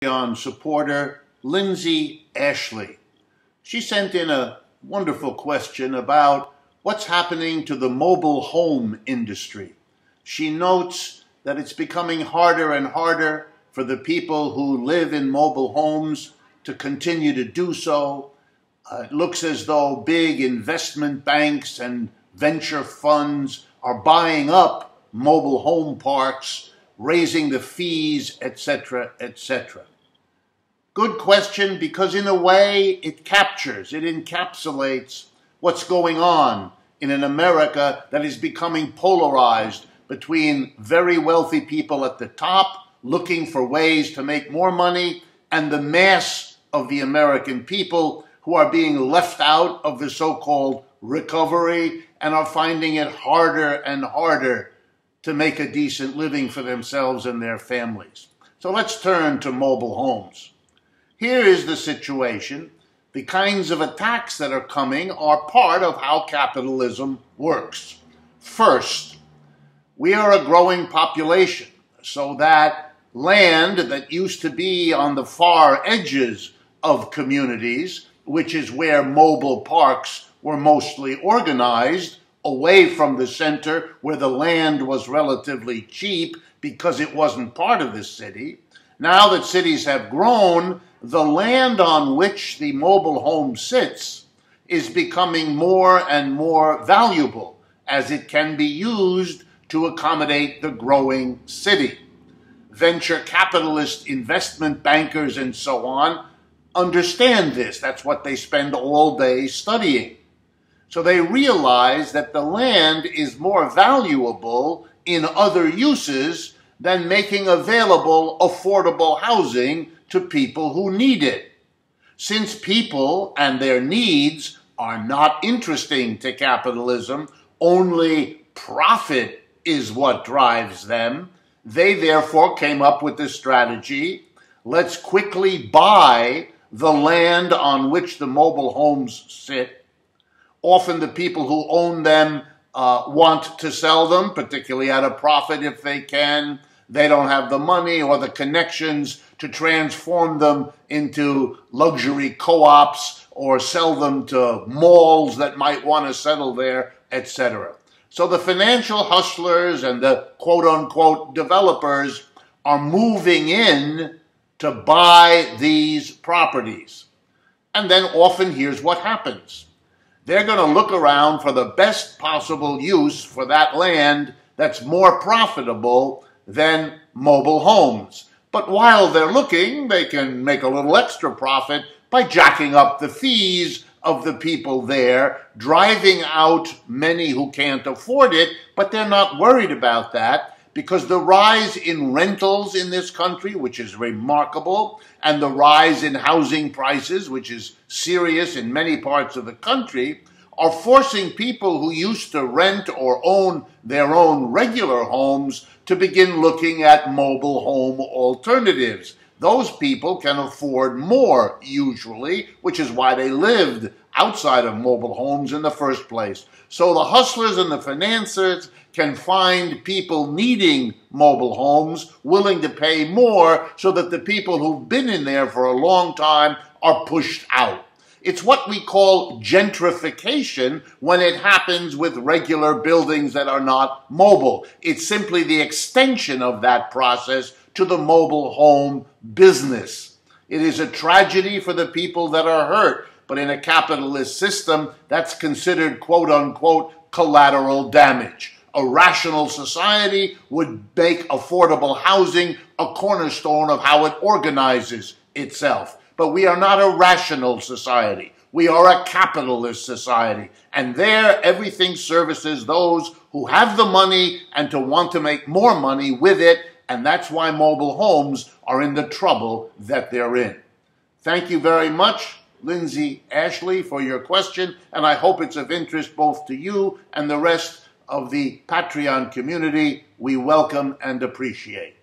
Patreon supporter, Lindsay Ashley. She sent in a wonderful question about what's happening to the mobile home industry. She notes that it's becoming harder and harder for the people who live in mobile homes to continue to do so. It looks as though big investment banks and venture funds are buying up mobile home parks, raising the fees, etc., etc. Good question, because in a way it encapsulates what's going on in an America that is becoming polarized between very wealthy people at the top looking for ways to make more money and the mass of the American people who are being left out of the so-called recovery and are finding it harder and harder to make a decent living for themselves and their families. So let's turn to mobile homes. Here is the situation. The kinds of attacks that are coming are part of how capitalism works. First, we are a growing population, so that land that used to be on the far edges of communities, which is where mobile parks were mostly organized, away from the center where the land was relatively cheap because it wasn't part of the city. Now that cities have grown, the land on which the mobile home sits is becoming more and more valuable as it can be used to accommodate the growing city. Venture capitalist investment bankers and so on understand this. That's what they spend all day studying. So they realize that the land is more valuable in other uses than making available affordable housing to people who need it. Since people and their needs are not interesting to capitalism, only profit is what drives them, they therefore came up with the strategy: let's quickly buy the land on which the mobile homes sit. Often the people who own them want to sell them, particularly at a profit if they can. They don't have the money or the connections to transform them into luxury co-ops or sell them to malls that might want to settle there, etc. So the financial hustlers and the quote-unquote developers are moving in to buy these properties. And then often here's what happens. They're going to look around for the best possible use for that land that's more profitable than mobile homes. But while they're looking, they can make a little extra profit by jacking up the fees of the people there, driving out many who can't afford it, but they're not worried about that because the rise in rentals in this country, which is remarkable, and the rise in housing prices, which is serious in many parts of the country, are forcing people who used to rent or own their own regular homes to begin looking at mobile home alternatives. Those people can afford more, usually, which is why they lived outside of mobile homes in the first place. So the hustlers and the financiers can find people needing mobile homes, willing to pay more, so that the people who've been in there for a long time are pushed out. It's what we call gentrification when it happens with regular buildings that are not mobile. It's simply the extension of that process to the mobile home business. It is a tragedy for the people that are hurt, but in a capitalist system, that's considered quote-unquote collateral damage. A rational society would make affordable housing a cornerstone of how it organizes itself. But we are not a rational society. We are a capitalist society. And there, everything services those who have the money and to want to make more money with it. And that's why mobile homes are in the trouble that they're in. Thank you very much, Lindsay Ashley, for your question. And I hope it's of interest both to you and the rest of the Patreon community. We welcome and appreciate.